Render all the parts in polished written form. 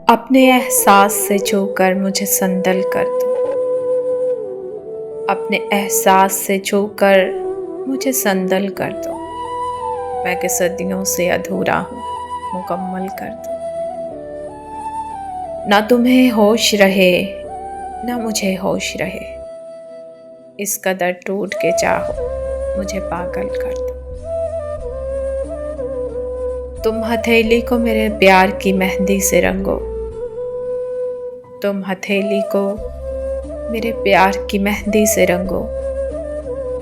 अपने एहसास से छू कर मुझे संदल कर दो। अपने एहसास से छू कर मुझे संदल कर दो। मैं कि सदियों से अधूरा हूँ, मुकम्मल कर दो। ना तुम्हें होश रहे ना मुझे होश रहे, इस कदर टूट के चाहो मुझे पागल कर दो। तुम हथेली को मेरे प्यार की मेहंदी से रंगो। तुम हथेली को मेरे प्यार की मेहंदी से रंगो।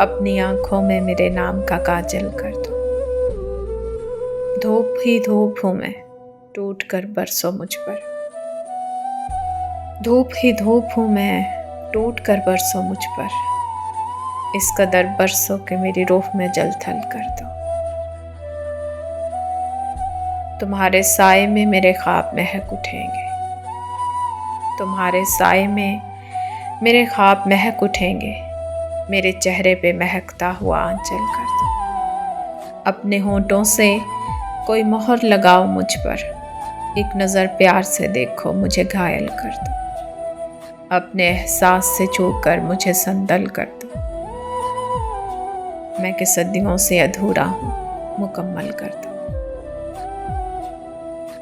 अपनी आंखों में मेरे नाम का काजल कर दो। धूप ही धूप हूँ मैं, टूट कर बरसो मुझ पर। धूप ही धूप हूँ मैं, टूट कर बरसो मुझ पर। इस कदर बरसो के मेरी रूह में जल थल कर दो। तुम्हारे साए में मेरे ख्वाब महक उठेंगे। तुम्हारे साए में मेरे ख्वाब महक उठेंगे। मेरे चेहरे पे महकता हुआ आंचल कर दो। अपने होंठों से कोई मोहर लगाओ मुझ पर। एक नज़र प्यार से देखो, मुझे घायल कर दो। अपने एहसास से छू कर मुझे संदल कर दो। मैं कि सदियों से अधूरा हूँ, मुकम्मल कर दो।